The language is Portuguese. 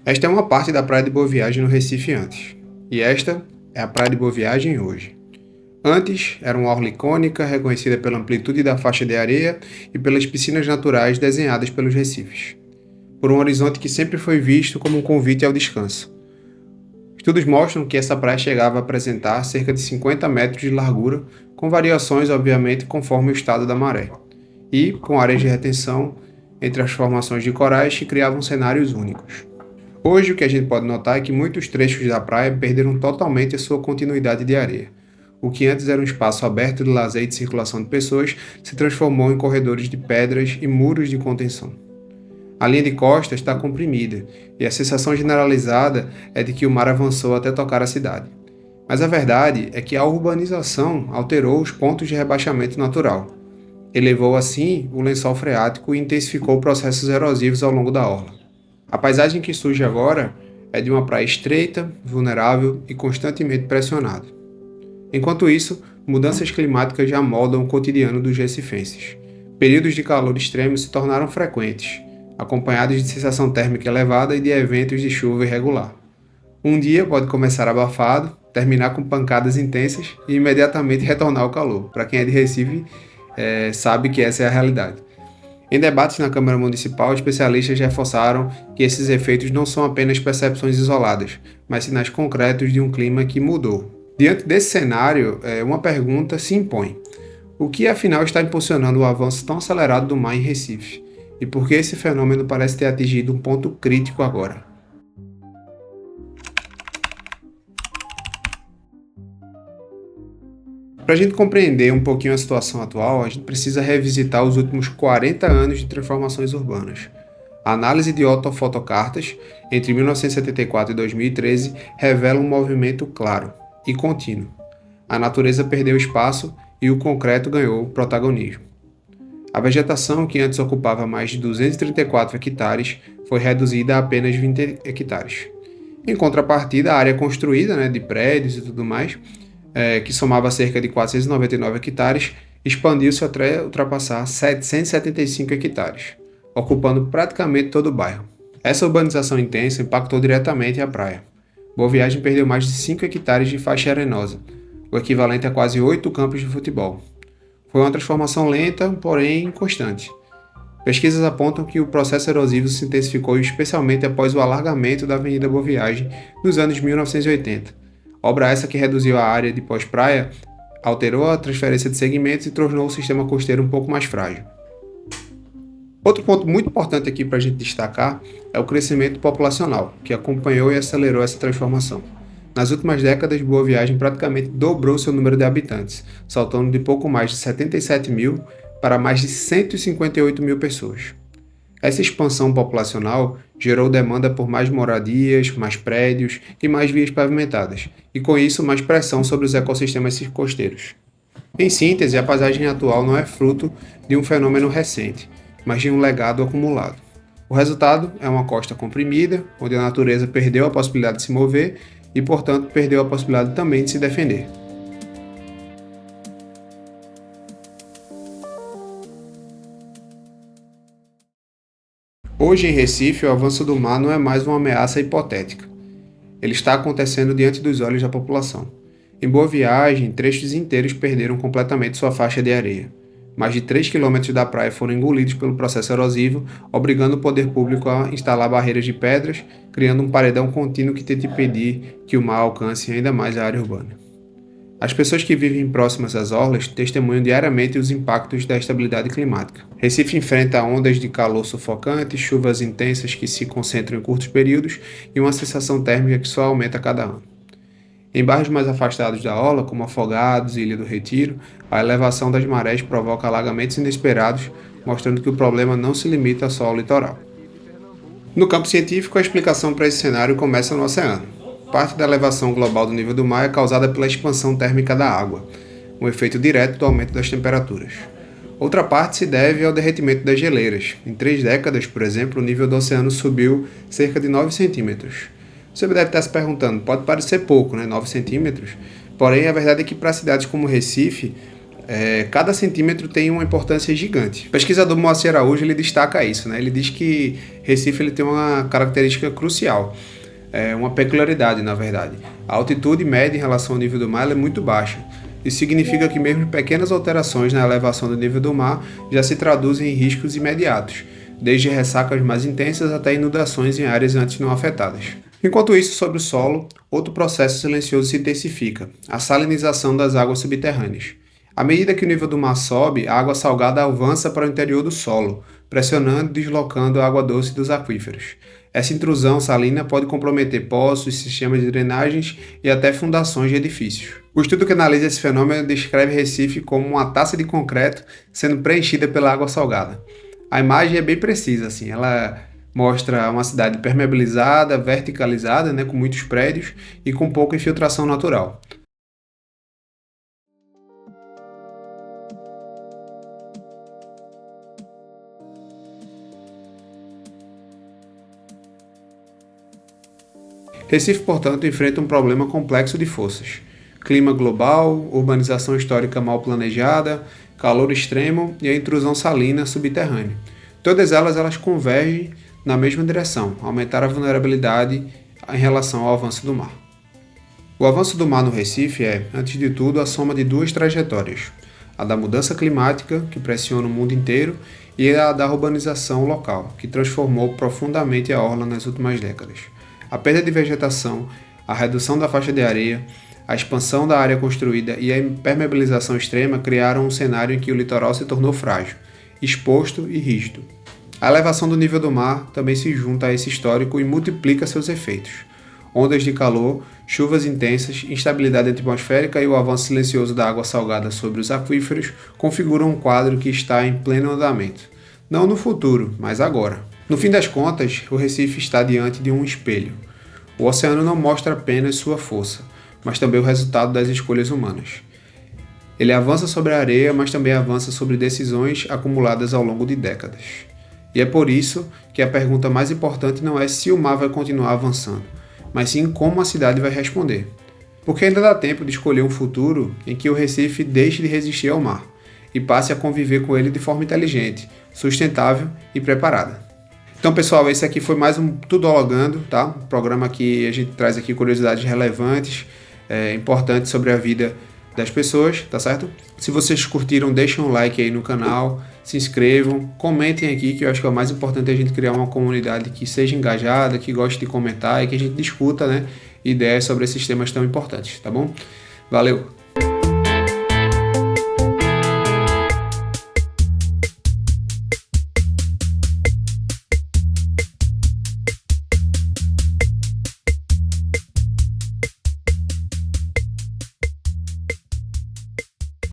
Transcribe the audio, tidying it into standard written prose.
Esta é uma parte da Praia de Boa Viagem no Recife antes, e esta é a Praia de Boa Viagem hoje. Antes, era uma orla icônica, reconhecida pela amplitude da faixa de areia e pelas piscinas naturais desenhadas pelos recifes, por um horizonte que sempre foi visto como um convite ao descanso. Estudos mostram que essa praia chegava a apresentar cerca de 50 metros de largura, com variações, obviamente, conforme o estado da maré, e com áreas de retenção entre as formações de corais que criavam cenários únicos. Hoje, o que a gente pode notar é que muitos trechos da praia perderam totalmente a sua continuidade de areia. O que antes era um espaço aberto de lazer e de circulação de pessoas se transformou em corredores de pedras e muros de contenção. A linha de costa está comprimida e a sensação generalizada é de que o mar avançou até tocar a cidade. Mas a verdade é que a urbanização alterou os pontos de rebaixamento natural. Elevou assim o lençol freático e intensificou processos erosivos ao longo da orla. A paisagem que surge agora é de uma praia estreita, vulnerável e constantemente pressionada. Enquanto isso, mudanças climáticas já moldam o cotidiano dos recifenses. Períodos de calor extremo se tornaram frequentes, acompanhados de sensação térmica elevada e de eventos de chuva irregular. Um dia pode começar abafado, terminar com pancadas intensas e imediatamente retornar ao calor. Para quem é de Recife, sabe que essa é a realidade. Em debates na Câmara Municipal, especialistas reforçaram que esses efeitos não são apenas percepções isoladas, mas sinais concretos de um clima que mudou. Diante desse cenário, uma pergunta se impõe. O que afinal está impulsionando o avanço tão acelerado do mar em Recife? E por que esse fenômeno parece ter atingido um ponto crítico agora? Para a gente compreender um pouquinho a situação atual, a gente precisa revisitar os últimos 40 anos de transformações urbanas. A análise de ortofotocartas entre 1974 e 2013 revela um movimento claro e contínuo. A natureza perdeu espaço e o concreto ganhou protagonismo. A vegetação, que antes ocupava mais de 234 hectares, foi reduzida a apenas 20 hectares. Em contrapartida, a área construída, de prédios e tudo mais, que somava cerca de 499 hectares, expandiu-se até ultrapassar 775 hectares, ocupando praticamente todo o bairro. Essa urbanização intensa impactou diretamente a praia. Boa Viagem perdeu mais de 5 hectares de faixa arenosa, o equivalente a quase 8 campos de futebol. Foi uma transformação lenta, porém constante. Pesquisas apontam que o processo erosivo se intensificou especialmente após o alargamento da Avenida Boa Viagem nos anos 1980. Obra essa que reduziu a área de pós-praia, alterou a transferência de segmentos e tornou o sistema costeiro um pouco mais frágil. Outro ponto muito importante aqui para a gente destacar é o crescimento populacional, que acompanhou e acelerou essa transformação. Nas últimas décadas, Boa Viagem praticamente dobrou seu número de habitantes, saltando de pouco mais de 77 mil para mais de 158 mil pessoas. Essa expansão populacional gerou demanda por mais moradias, mais prédios e mais vias pavimentadas, e com isso mais pressão sobre os ecossistemas costeiros. Em síntese, a paisagem atual não é fruto de um fenômeno recente, mas de um legado acumulado. O resultado é uma costa comprimida, onde a natureza perdeu a possibilidade de se mover e, portanto, perdeu a possibilidade também de se defender. Hoje em Recife, o avanço do mar não é mais uma ameaça hipotética. Ele está acontecendo diante dos olhos da população. Em Boa Viagem, trechos inteiros perderam completamente sua faixa de areia. Mais de 3 quilômetros da praia foram engolidos pelo processo erosivo, obrigando o poder público a instalar barreiras de pedras, criando um paredão contínuo que tenta impedir que o mar alcance ainda mais a área urbana. As pessoas que vivem próximas às orlas testemunham diariamente os impactos da estabilidade climática. Recife enfrenta ondas de calor sufocante, chuvas intensas que se concentram em curtos períodos e uma sensação térmica que só aumenta a cada ano. Em bairros mais afastados da orla, como Afogados e Ilha do Retiro, a elevação das marés provoca alagamentos inesperados, mostrando que o problema não se limita só ao litoral. No campo científico, a explicação para esse cenário começa no oceano. Parte da elevação global do nível do mar é causada pela expansão térmica da água, um efeito direto do aumento das temperaturas. Outra parte se deve ao derretimento das geleiras. Em 3 décadas, por exemplo, o nível do oceano subiu cerca de 9 centímetros. Você deve estar se perguntando, pode parecer pouco, 9 centímetros? Porém, a verdade é que para cidades como Recife, Cada centímetro tem uma importância gigante. O pesquisador Moacir Araújo ele destaca isso, né? Ele diz que Recife ele tem uma característica crucial, uma peculiaridade, na verdade. A altitude média em relação ao nível do mar é muito baixa. Isso significa que mesmo pequenas alterações na elevação do nível do mar já se traduzem em riscos imediatos, desde ressacas mais intensas até inundações em áreas antes não afetadas. Enquanto isso, sobre o solo, outro processo silencioso se intensifica, a salinização das águas subterrâneas. À medida que o nível do mar sobe, a água salgada avança para o interior do solo, pressionando e deslocando a água doce dos aquíferos. Essa intrusão salina pode comprometer poços, sistemas de drenagens e até fundações de edifícios. O estudo que analisa esse fenômeno descreve Recife como uma taça de concreto sendo preenchida pela água salgada. A imagem é bem precisa, assim, ela mostra uma cidade permeabilizada, verticalizada, né, com muitos prédios e com pouca infiltração natural. Recife, portanto, enfrenta um problema complexo de forças. Clima global, urbanização histórica mal planejada, calor extremo e a intrusão salina subterrânea. Todas elas convergem na mesma direção, aumentar a vulnerabilidade em relação ao avanço do mar. O avanço do mar no Recife é, antes de tudo, a soma de duas trajetórias: a da mudança climática, que pressiona o mundo inteiro, e a da urbanização local, que transformou profundamente a orla nas últimas décadas. A perda de vegetação, a redução da faixa de areia, a expansão da área construída e a impermeabilização extrema criaram um cenário em que o litoral se tornou frágil, exposto e rígido. A elevação do nível do mar também se junta a esse histórico e multiplica seus efeitos. Ondas de calor, chuvas intensas, instabilidade atmosférica e o avanço silencioso da água salgada sobre os aquíferos configuram um quadro que está em pleno andamento. Não no futuro, mas agora. No fim das contas, o Recife está diante de um espelho. O oceano não mostra apenas sua força, mas também o resultado das escolhas humanas. Ele avança sobre a areia, mas também avança sobre decisões acumuladas ao longo de décadas. E é por isso que a pergunta mais importante não é se o mar vai continuar avançando, mas sim como a cidade vai responder. Porque ainda dá tempo de escolher um futuro em que o Recife deixe de resistir ao mar e passe a conviver com ele de forma inteligente, sustentável e preparada. Então, pessoal, esse aqui foi mais um Tudologando, tá? Um programa que a gente traz aqui curiosidades relevantes, importantes sobre a vida das pessoas, tá certo? Se vocês curtiram, deixem um like aí no canal, se inscrevam, comentem aqui, que eu acho que é o mais importante, a gente criar uma comunidade que seja engajada, que goste de comentar e que a gente discuta, né, ideias sobre esses temas tão importantes, tá bom? Valeu!